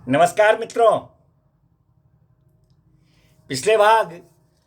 नमस्कार मित्रों। पिछले भाग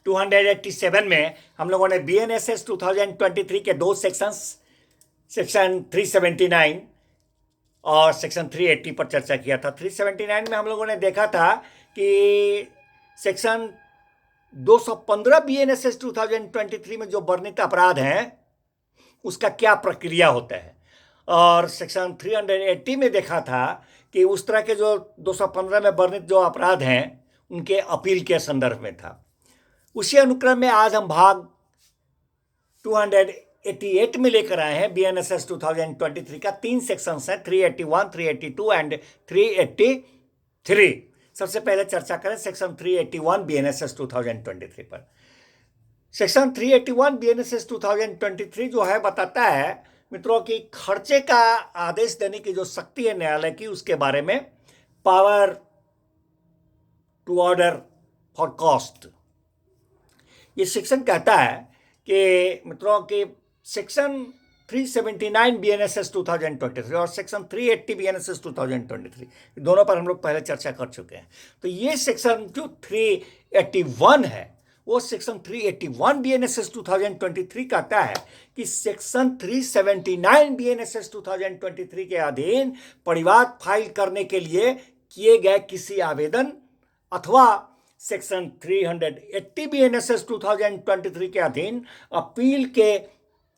287 में हम लोगों ने BNSS 2023 के दो सेक्शंस, सेक्शन 379 और सेक्शन 380 पर चर्चा किया था। 379 में हम लोगों ने देखा था कि सेक्शन 215 BNSS 2023 में जो वर्णित अपराध हैं उसका क्या प्रक्रिया होता है, और सेक्शन 380 में देखा था कि उस तरह के जो 215 में वर्णित जो अपराध हैं उनके अपील के संदर्भ में था। उसी अनुक्रम में आज हम भाग 288 में लेकर आए हैं। BNSS 2023 का 3 सेक्शंस हैं, 381, 382 एंड 383। सबसे पहले चर्चा करें सेक्शन 381 BNSS 2023 पर। सेक्शन 381 BNSS 2023 जो है बताता है मित्रों की खर्चे का आदेश देने की जो शक्ति है न्यायालय की, उसके बारे में, power to order for cost. ये सेक्शन कहता है कि मित्रों के सेक्शन 379 BNSS 2023 और सेक्शन 380 BNSS 2023 दोनों पर हम लोग पहले चर्चा कर चुके हैं। तो ये सेक्शन जो 381 है वो सेक्शन 381 BNSS 2023 कहता है कि सेक्शन 379 BNSS 2023 के अधीन परिवाद फाइल करने के लिए किए गए किसी आवेदन अथवा सेक्शन 380 BNSS 2023 के अधीन अपील के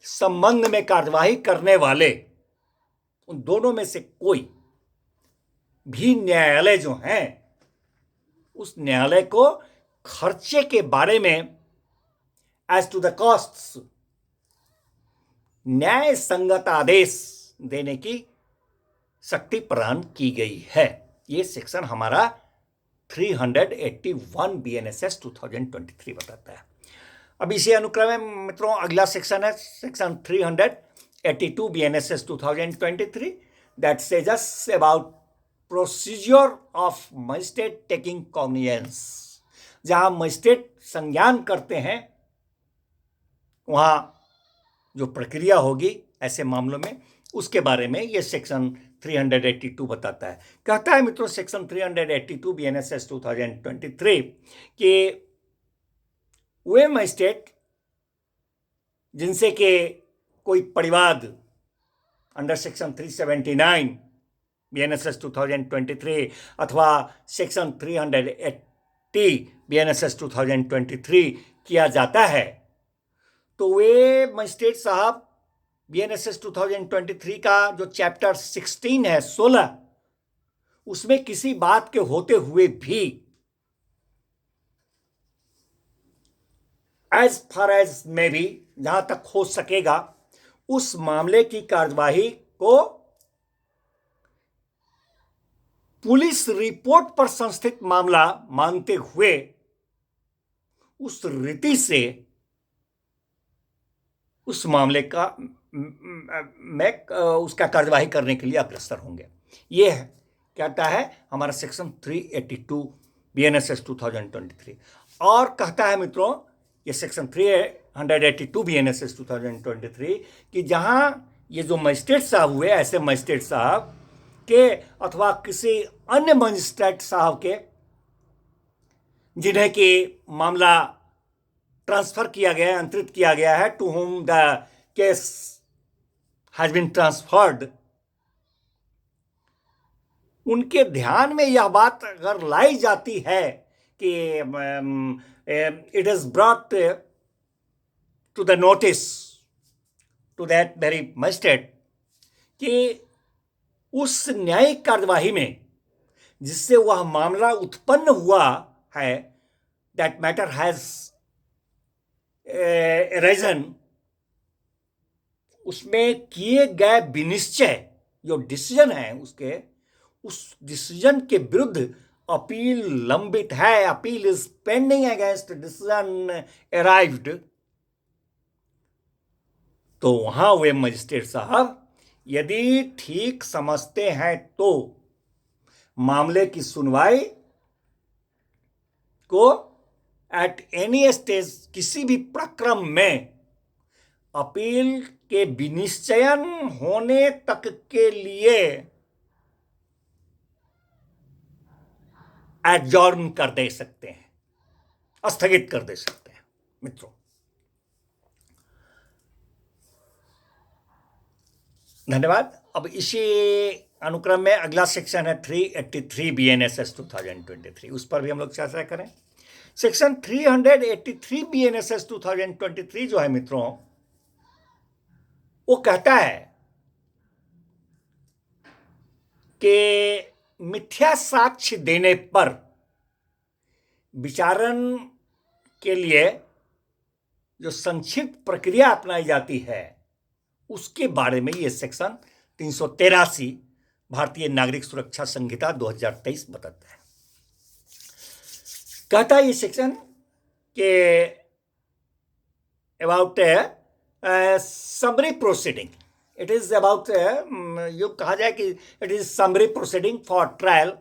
संबंध में कार्यवाही करने वाले उन दोनों में से कोई भी न्यायालय जो हैं उस न्यायालय को खर्चे के बारे में एज टू द कॉस्ट्स न्याय संगत आदेश देने की शक्ति प्रदान की गई है। ये सेक्शन हमारा 381 BNSS 2023 बताता है। अब इसी अनुक्रम में मित्रों अगला सेक्शन है section 382 BNSS 2023 that says us about procedure of magistrate taking cognizance. जहां मजिस्ट्रेट संज्ञान करते हैं वहां जो प्रक्रिया होगी ऐसे मामलों में, उसके बारे में ये सेक्शन 382 बताता है। कहता है मित्रों सेक्शन 382 BNSS 2023 कि वे मजिस्ट्रेट जिनसे के कोई परिवाद अंडर सेक्शन 379 BNSS 2023 अथवा सेक्शन 380 BNSS 2023 किया जाता है तो वे मजिस्ट्रेट साहब BNSS 2023 का जो चैप्टर 16 है 16, उसमें किसी बात के होते हुए भी एज फार एज में भी जहां तक हो सकेगा उस मामले की कार्यवाही को पुलिस रिपोर्ट पर संस्थित मामला मानते हुए उस रीति से उस मामले का में उसका कार्यवाही करने के लिए अग्रसर होंगे। ये है कहता है हमारा सेक्शन 382 BNSS 2023। और कहता है मित्रों ये सेक्शन 382 BNSS 2023 कि जहां ये जो मजिस्ट्रेट साहब हुए, ऐसे मजिस्ट्रेट साहब के अथवा किसी अन्य मजिस्ट्रेट साहब के जिन्हें कि मामला ट्रांसफर किया गया, अंतरित किया गया है, to whom the case has been transferred, उनके ध्यान में यह बात अगर लाई जाती है कि it is brought to the notice to that very magistrate कि उस न्यायिक कार्यवाही में जिससे वह मामला उत्पन्न हुआ है, दैट मैटर हैज रीजन, उसमें किए गए विनिश्चय जो डिसीजन है उसके, उस डिसीजन के विरुद्ध अपील लंबित है, appeal is pending against decision arrived, तो वहां वे मजिस्ट्रेट साहब यदि ठीक समझते हैं तो मामले की सुनवाई को एट एनी स्टेज किसी भी प्रक्रम में अपील के विनिश्चयन होने तक के लिए एडजॉर्न कर दे सकते हैं, स्थगित कर दे सकते हैं। मित्रों, धन्यवाद। अब इसी अनुक्रम में अगला सेक्शन है 383 BNSS 2023, उस पर भी हम लोग चर्चा करें। सेक्शन 383 BNSS 2023 जो है मित्रों, वो कहता है कि मिथ्या साक्ष्य देने पर विचारण के लिए जो संक्षिप्त प्रक्रिया अपनाई जाती है, उसके बारे में ये सेक्शन 383 भारतीय नागरिक सुरक्षा संहिता 2023 बताता है। कहता है ये सेक्शन के about summary proceeding, it is about यो कहा जाए कि it is summary proceeding for trial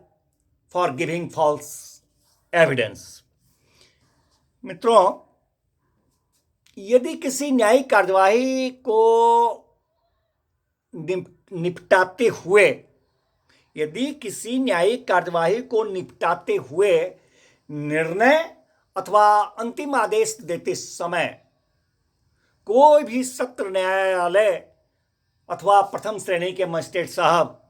for giving false evidence. मित्रों, यदि किसी न्यायिक कार्यवाही को निपटाते हुए निर्णय अथवा अंतिम आदेश देते समय कोई भी सत्र न्यायालय अथवा प्रथम श्रेणी के मजिस्ट्रेट साहब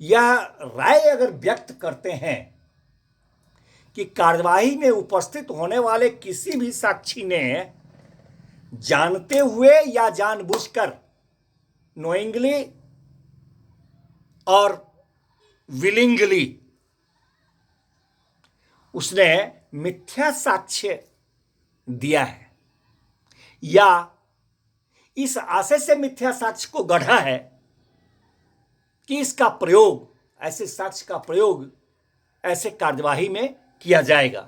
यह राय अगर व्यक्त करते हैं कि कार्यवाही में उपस्थित होने वाले किसी भी साक्षी ने जानते हुए या जानबूझकर, नोइंगली और विलिंगली उसने मिथ्या साक्ष्य दिया है या इस आशय से मिथ्या साक्ष्य को गढ़ा है कि इसका प्रयोग, ऐसे साक्ष्य का प्रयोग ऐसे कार्यवाही में किया जाएगा,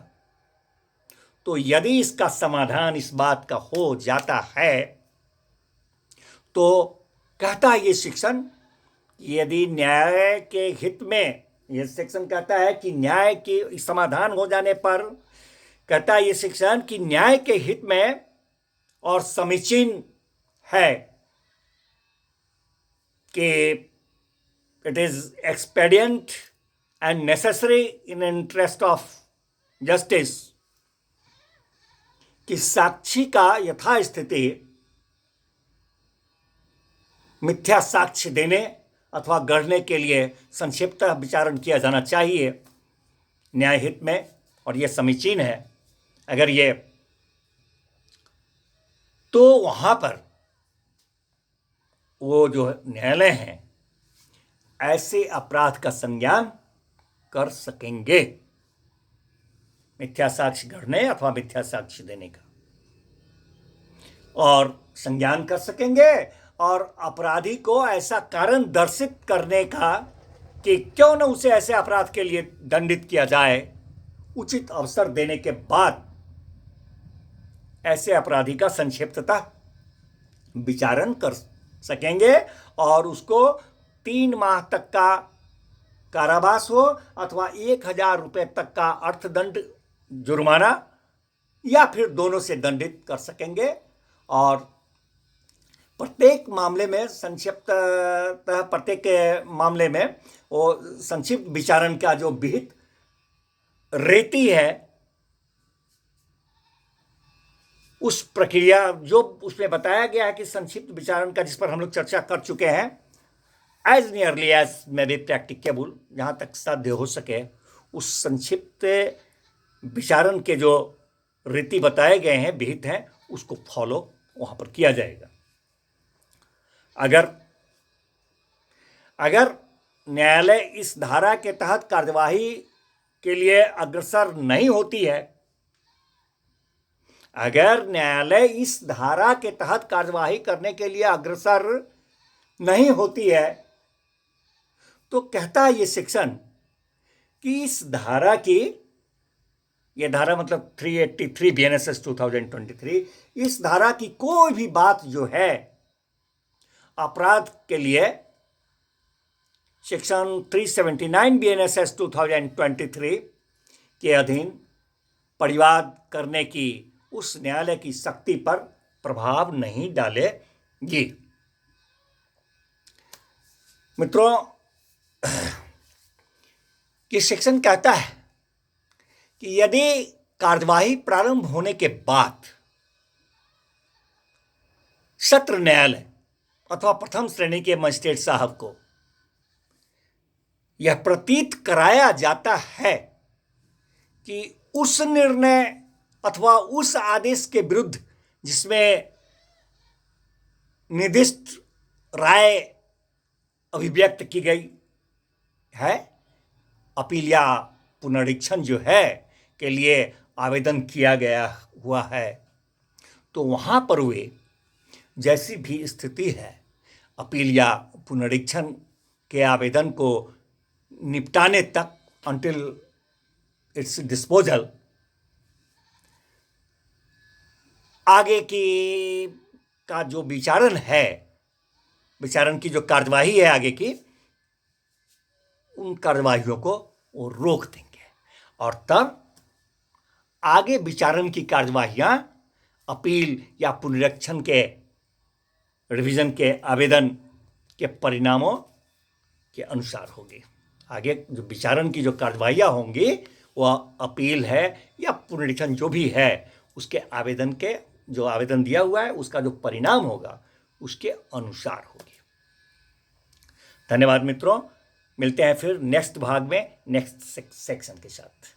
तो यदि इसका समाधान इस बात का हो जाता है तो कहता है ये सेक्शन, यदि न्याय के हित में, यह सेक्शन कहता है कि न्याय के समाधान हो जाने पर, कहता है ये सेक्शन कि न्याय के हित में और समीचीन है कि it is expedient and necessary in interest of justice कि साक्षी का यथास्थिति मिथ्या साक्ष्य देने अथवा गढ़ने के लिए संक्षिप्त विचारण किया जाना चाहिए न्याय हित में, और यह समीचीन है अगर ये, तो वहां पर वो जो न्यायालय हैं ऐसे अपराध का संज्ञान कर सकेंगे, मिथ्या साक्ष्य गढ़ने अथवा मिथ्या साक्ष्य देने का, और संज्ञान कर सकेंगे और अपराधी को ऐसा कारण दर्शित करने का कि क्यों न उसे ऐसे अपराध के लिए दंडित किया जाए, उचित अवसर देने के बाद ऐसे अपराधी का संक्षिप्तता विचारण कर सकेंगे और उसको 3 माह तक का कारावास हो अथवा 1000 रुपये तक का अर्थदंड, जुर्माना, या फिर दोनों से दंडित कर सकेंगे। और प्रत्येक मामले में प्रत्येक मामले में वो संक्षिप्त विचारण का जो विहित रीति है, उस प्रक्रिया जो उसमें बताया गया है कि संक्षिप्त विचारण का, जिस पर हम लोग चर्चा कर चुके हैं, as nearly as may be practicable, जहाँ तक साध्य हो सके, उस संक्षिप्त विचारण के जो रीति बताए गए हैं, विहित हैं, उसको फॉलो वहाँ पर किया जाएगा। अगर न्यायालय इस धारा के तहत कार्यवाही के लिए अग्रसर नहीं होती है, अगर न्यायालय इस धारा के तहत कार्यवाही करने के लिए अग्रसर नहीं होती है, तो कहता है ये सेक्शन कि इस धारा की, ये धारा मतलब 383 BNSS 2023, इस धारा की कोई भी बात जो है अपराध के लिए सेक्शन 379 BNSS 2023 के अधीन परिवाद करने की उस न्यायालय की शक्ति पर प्रभाव नहीं डालेगी। मित्रों, कि सेक्शन कहता है कि यदि कार्यवाही प्रारंभ होने के बाद सत्र न्यायालय अथवा प्रथम श्रेणी के मजिस्ट्रेट साहब को यह प्रतीत कराया जाता है कि उस निर्णय अथवा उस आदेश के विरुद्ध जिसमें निर्दिष्ट राय अभिव्यक्त की गई है, अपील या पुनरीक्षण जो है के लिए आवेदन किया गया हुआ है, तो वहाँ पर वे जैसी भी स्थिति है अपील या पुनरीक्षण के आवेदन को निपटाने तक अंटिल इट्स डिस्पोजल आगे की का जो विचारण है, विचारण की जो कार्यवाही है आगे की, उन कार्यवाहियों को वो रोक देंगे और तब आगे विचारण की कार्यवाहियां अपील या पुनरीक्षण के रिवीजन के आवेदन के परिणामों के अनुसार होगी। आगे जो विचारण की जो कार्यवाहियां होंगी वह अपील है या पुनरीक्षण जो भी है उसके आवेदन के जो आवेदन दिया हुआ है उसका जो परिणाम होगा उसके अनुसार होगी। धन्यवाद मित्रों, मिलते हैं फिर नेक्स्ट भाग में नेक्स्ट सेक्शन के साथ।